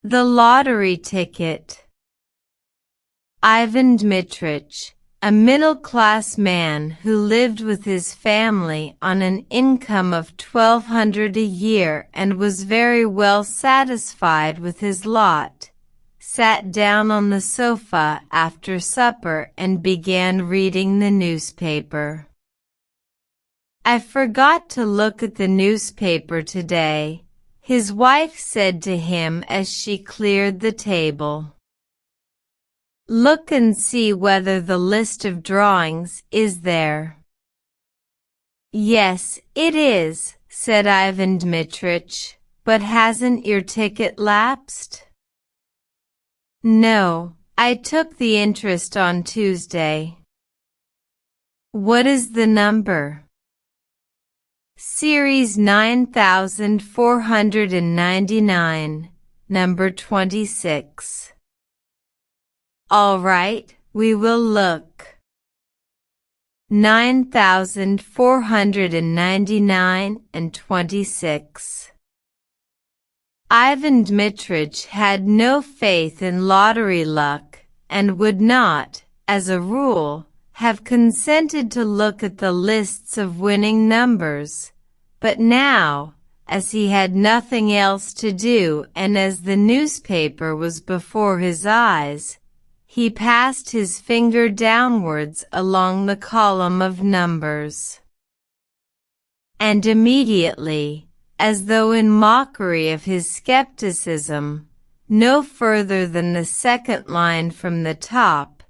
The lottery ticket. Ivan Dmitrich, a middle-class man who lived with his family on an income of 1,200 a year and was very well satisfied with his lot, sat down on the sofa after supper and began reading the newspaper. "I forgot to look at the newspaper today," his wife said to him as she cleared the table. "Look and see whether the list of drawings is there." "Yes, it is," said Ivan Dmitrich, "but hasn't your ticket lapsed?" "No, I took the interest on Tuesday." "What is the number?" "Series 9499, number 26. "All right, we will look." 9499 and 26. Ivan Dmitrich had no faith in lottery luck and would not, as a rule, have consented to look at the lists of winning numbers, but now, as he had nothing else to do and as the newspaper was before his eyes, he passed his finger downwards along the column of numbers. And immediately, as though in mockery of his skepticism, no further than the second line from the top,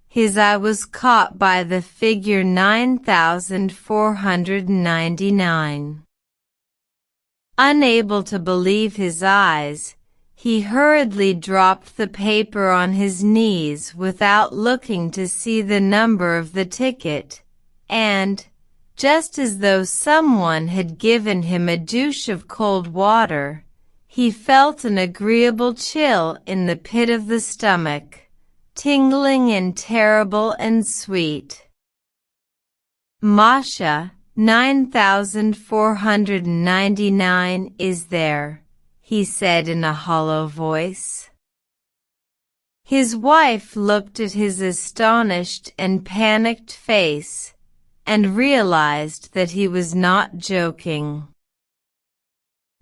his eye was caught by the figure 9499. Unable to believe his eyes, he hurriedly dropped the paper on his knees without looking to see the number of the ticket, and, just as though someone had given him a douche of cold water, he felt an agreeable chill in the pit of the stomach, tingling and terrible and sweet. "Masha, 9499 is there," he said in a hollow voice. His wife looked at his astonished and panicked face, and realized that he was not joking.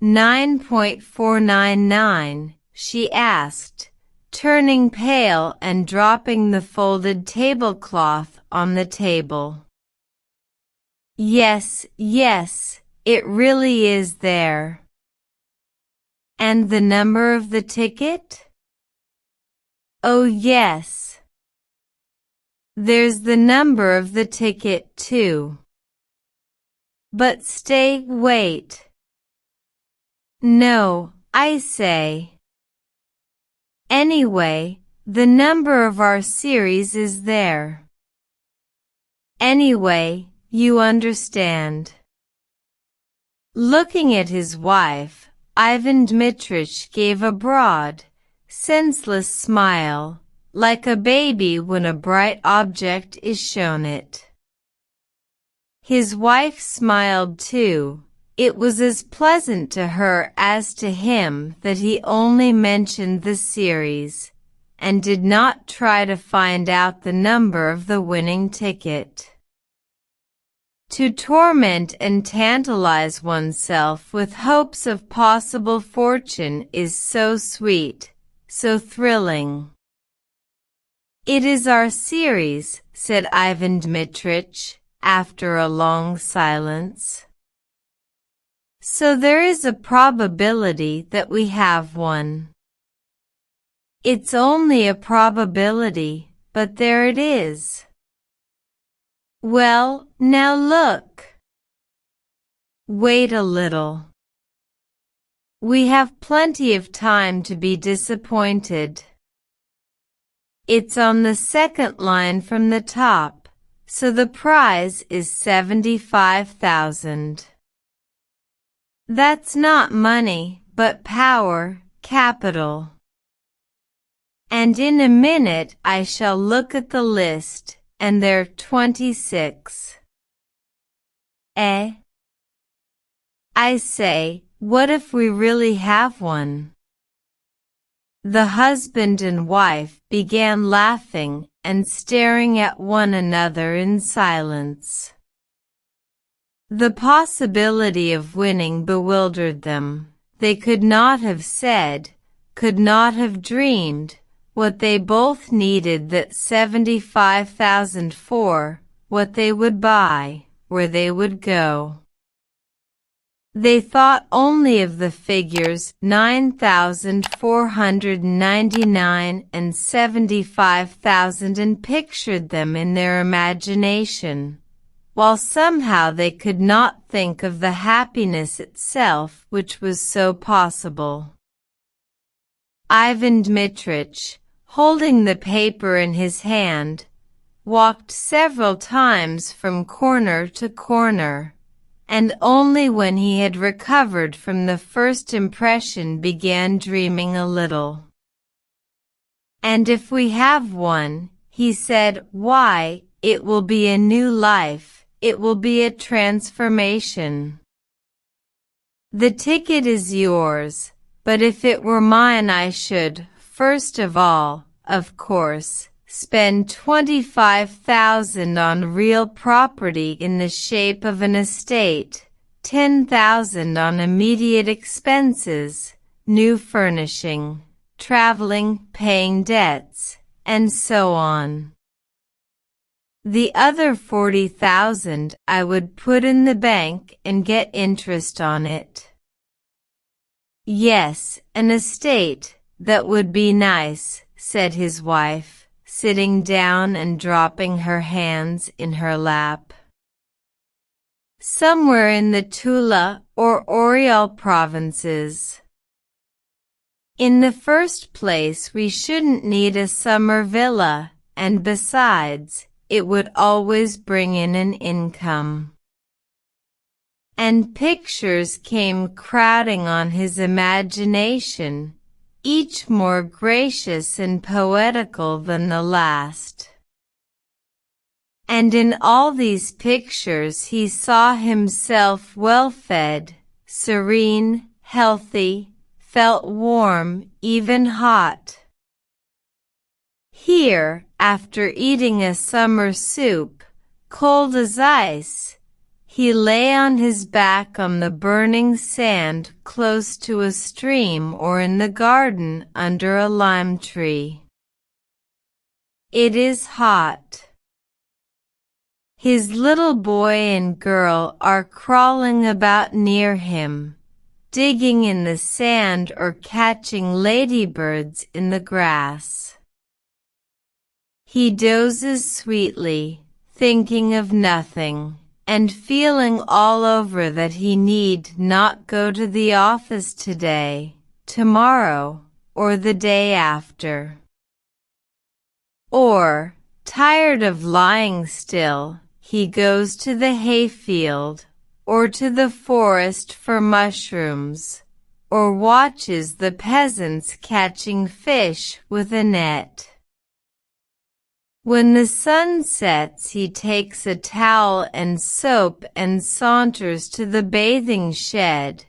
9.499, she asked, turning pale and dropping the folded tablecloth on the table. "Yes, yes, it really is there." "And the number of the ticket?" "Oh yes. There's the number of the ticket too." "But wait. No, I say. Anyway, the number of our series is there. Anyway, you understand." Looking at his wife, Ivan Dmitrich gave a broad, senseless smile, like a baby when a bright object is shown it. His wife smiled too. It was as pleasant to her as to him that he only mentioned the series, and did not try to find out the number of the winning ticket. To torment and tantalize oneself with hopes of possible fortune is so sweet, so thrilling. "It is our series," said Ivan Dmitrich, after a long silence. "So there is a probability that we have one." "It's only a probability, but there it is." "Well, now look." "Wait a little. We have plenty of time to be disappointed." "It's on the second line from the top, so the prize is 75,000. That's not money, but power, capital. And in a minute I shall look at the list, and there're 26. Eh? I say, what if we really have one?" The husband and wife began laughing and staring at one another in silence. The possibility of winning bewildered them. They could not have said, could not have dreamed, what they both needed that 75,000 for, what they would buy, where they would go. They thought only of the figures 9,499 and 75,000 and pictured them in their imagination, while somehow they could not think of the happiness itself which was so possible. Ivan Dmitrich, holding the paper in his hand, walked several times from corner to corner, and only when he had recovered from the first impression began dreaming a little. "And if we have one," he said, "why, it will be a new life. It will be a transformation. The ticket is yours, but if it were mine I should, first of all, of course, spend 25,000 on real property in the shape of an estate, 10,000 on immediate expenses, new furnishing, traveling, paying debts, and so on. The other 40,000 I would put in the bank and get interest on it." "Yes, an estate, that would be nice," said his wife, sitting down and dropping her hands in her lap. "Somewhere in the Tula or Oriol provinces. In the first place we shouldn't need a summer villa, and besides, it would always bring in an income." And pictures came crowding on his imagination, each more gracious and poetical than the last. And in all these pictures he saw himself well-fed, serene, healthy, felt warm, even hot. Here, after eating a summer soup, cold as ice, he lay on his back on the burning sand close to a stream or in the garden under a lime tree. It is hot. His little boy and girl are crawling about near him, digging in the sand or catching ladybirds in the grass. He dozes sweetly, thinking of nothing, and feeling all over that he need not go to the office today, tomorrow, or the day after. Or, tired of lying still, he goes to the hayfield, or to the forest for mushrooms, or watches the peasants catching fish with a net. When the sun sets he takes a towel and soap and saunters to the bathing shed,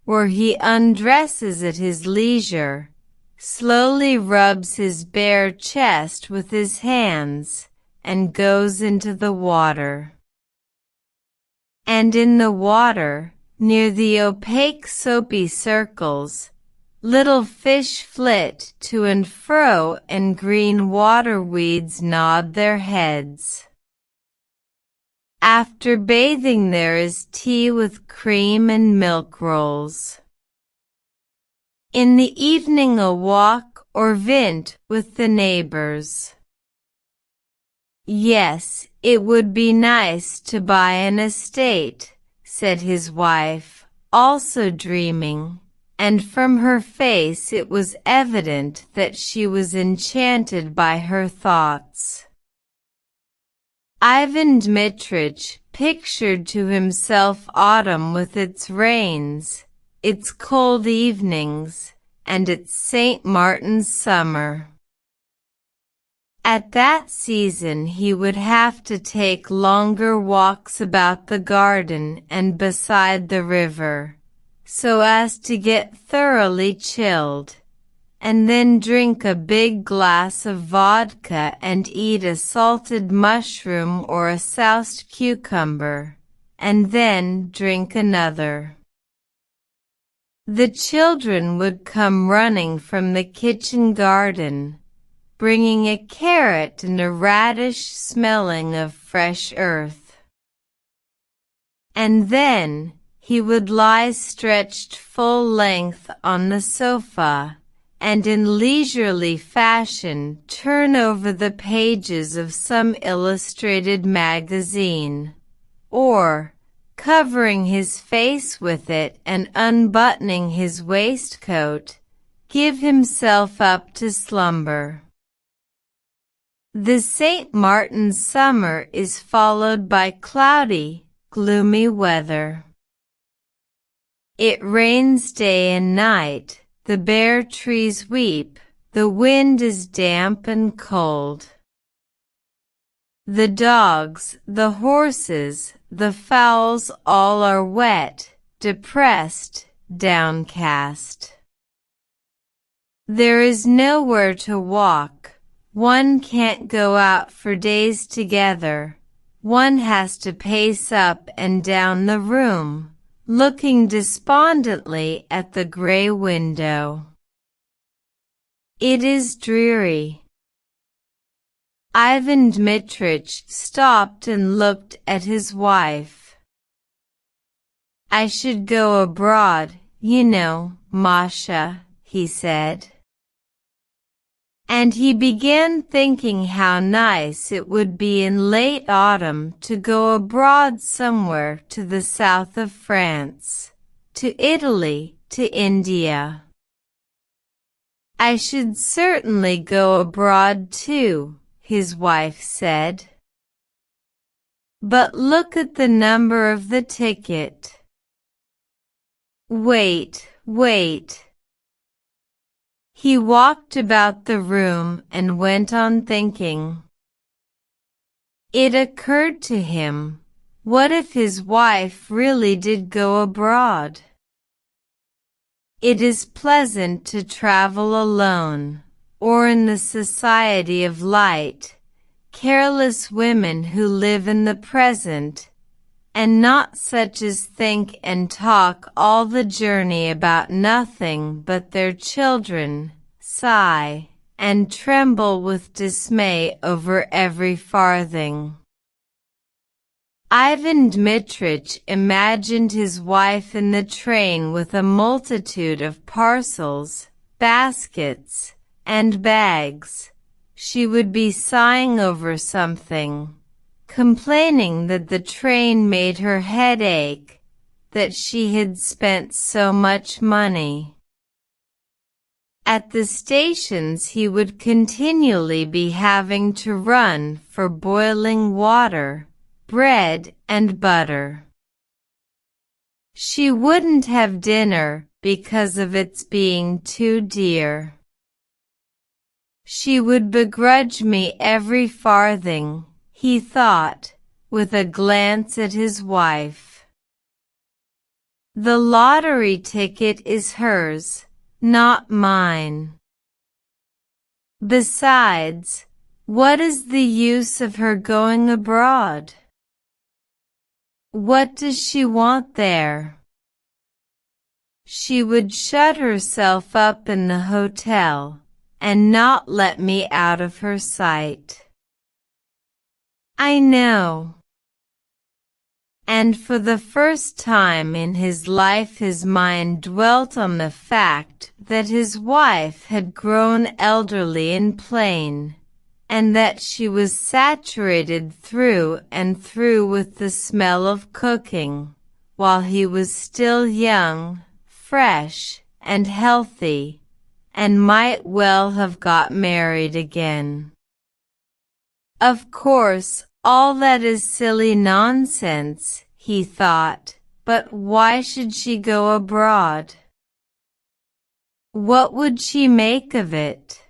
where he undresses at his leisure, slowly rubs his bare chest with his hands, and goes into the water. And in the water, near the opaque soapy circles, little fish flit to and fro and green water weeds nod their heads. After bathing there is tea with cream and milk rolls. In the evening a walk or vint with the neighbors. "Yes, it would be nice to buy an estate," said his wife, also dreaming, and from her face it was evident that she was enchanted by her thoughts. Ivan Dmitrich pictured to himself autumn with its rains, its cold evenings, and its St. Martin's summer. At that season he would have to take longer walks about the garden and beside the river, so as to get thoroughly chilled, and then drink a big glass of vodka and eat a salted mushroom or a soused cucumber, and then drink another. The children would come running from the kitchen garden, bringing a carrot and a radish smelling of fresh earth. And then he would lie stretched full length on the sofa, and in leisurely fashion turn over the pages of some illustrated magazine, or, covering his face with it and unbuttoning his waistcoat, give himself up to slumber. The St. Martin's summer is followed by cloudy, gloomy weather. It rains day and night, the bare trees weep, the wind is damp and cold. The dogs, the horses, the fowls all are wet, depressed, downcast. There is nowhere to walk. One can't go out for days together. One has to pace up and down the room, looking despondently at the gray window. It is dreary. Ivan Dmitrich stopped and looked at his wife. "I should go abroad, you know, Masha," he said. And he began thinking how nice it would be in late autumn to go abroad somewhere to the south of France, to Italy, to India. "I should certainly go abroad too," his wife said. "But look at the number of the ticket." Wait. He walked about the room and went on thinking. It occurred to him, what if his wife really did go abroad? It is pleasant to travel alone, or in the society of light, careless women who live in the present, and not such as think and talk all the journey about nothing but their children, sigh, and tremble with dismay over every farthing. Ivan Dmitrich imagined his wife in the train with a multitude of parcels, baskets, and bags. She would be sighing over something, complaining that the train made her head ache, that she had spent so much money. At the stations he would continually be having to run for boiling water, bread and butter. She wouldn't have dinner because of its being too dear. She would begrudge me every farthing, he thought, with a glance at his wife. The lottery ticket is hers, not mine. Besides, what is the use of her going abroad? What does she want there? She would shut herself up in the hotel, and not let me out of her sight. I know. And for the first time in his life his mind dwelt on the fact that his wife had grown elderly and plain, and that she was saturated through and through with the smell of cooking, while he was still young, fresh, and healthy, and might well have got married again. Of course, all that is silly nonsense, he thought, but why should she go abroad? What would she make of it?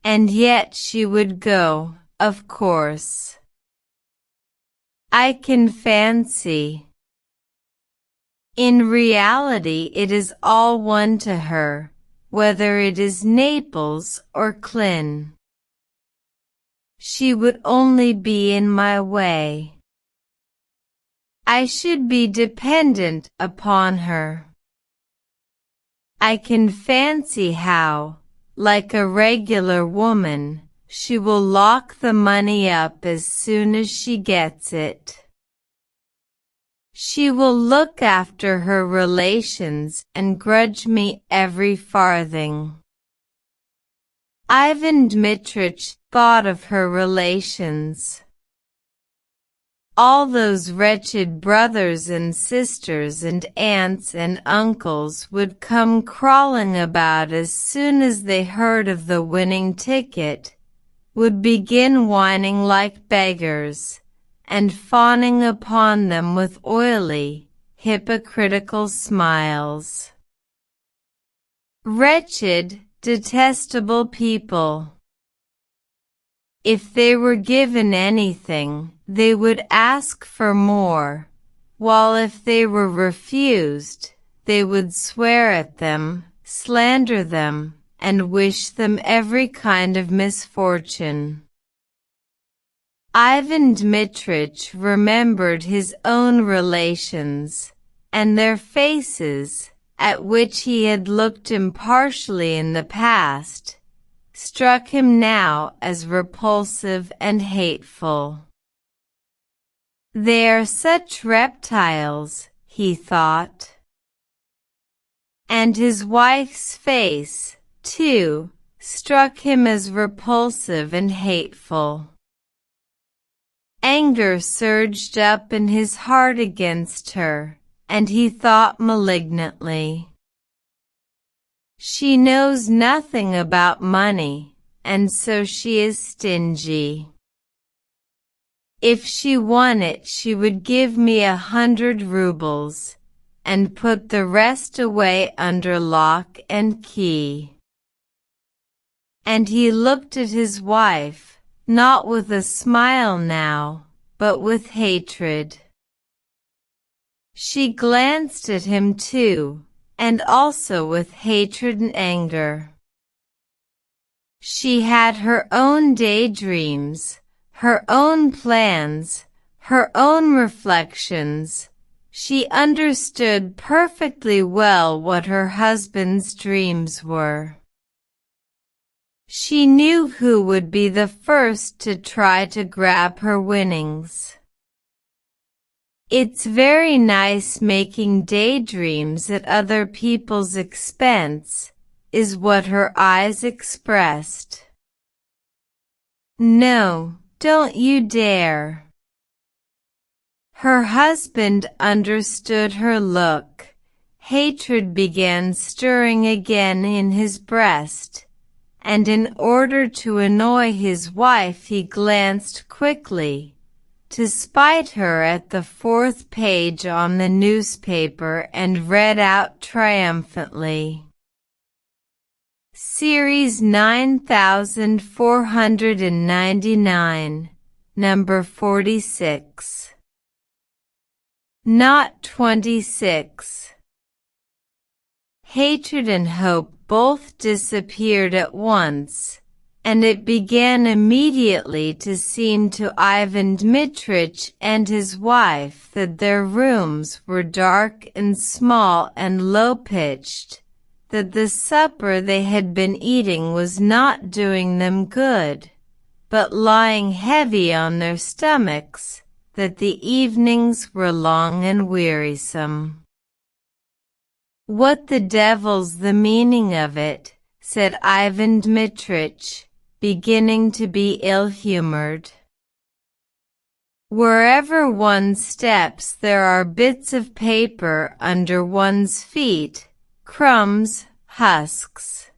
And yet she would go, of course. I can fancy. In reality it is all one to her, whether it is Naples or Klin. She would only be in my way. I should be dependent upon her. I can fancy how, like a regular woman, she will lock the money up as soon as she gets it. She will look after her relations and grudge me every farthing. Ivan Dmitrich thought of her relations. All those wretched brothers and sisters and aunts and uncles would come crawling about as soon as they heard of the winning ticket, would begin whining like beggars, and fawning upon them with oily, hypocritical smiles. Wretched, detestable people! If they were given anything, they would ask for more, while if they were refused, they would swear at them, slander them, and wish them every kind of misfortune. Ivan Dmitrich remembered his own relations, and their faces, at which he had looked impartially in the past, struck him now as repulsive and hateful. They are such reptiles, he thought. And his wife's face, too, struck him as repulsive and hateful. Anger surged up in his heart against her, and he thought malignantly, "She knows nothing about money, and so she is stingy. If she won it she would give me 100 rubles, and put the rest away under lock and key." And he looked at his wife, not with a smile now, but with hatred. She glanced at him too, and also with hatred and anger. She had her own daydreams, her own plans, her own reflections. She understood perfectly well what her husband's dreams were. She knew who would be the first to try to grab her winnings. "It's very nice making daydreams at other people's expense," is what her eyes expressed. "No, don't you dare." Her husband understood her look. Hatred began stirring again in his breast, and in order to annoy his wife he glanced quickly, to spite her at the 4th page on the newspaper, and read out triumphantly, "Series 9499, number 46. Not 26. Hatred and hope both disappeared at once, and it began immediately to seem to Ivan Dmitrich and his wife that their rooms were dark and small and low-pitched, that the supper they had been eating was not doing them good, but lying heavy on their stomachs, that the evenings were long and wearisome. "What the devil's the meaning of it?" said Ivan Dmitrich, beginning to be ill-humored. "Wherever one steps there are bits of paper under one's feet, crumbs, husks.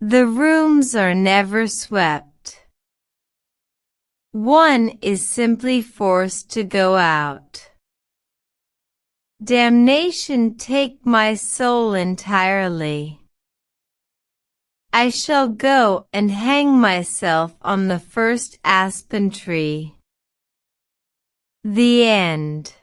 The rooms are never swept. One is simply forced to go out. Damnation take my soul entirely. I shall go and hang myself on the first aspen tree." The end.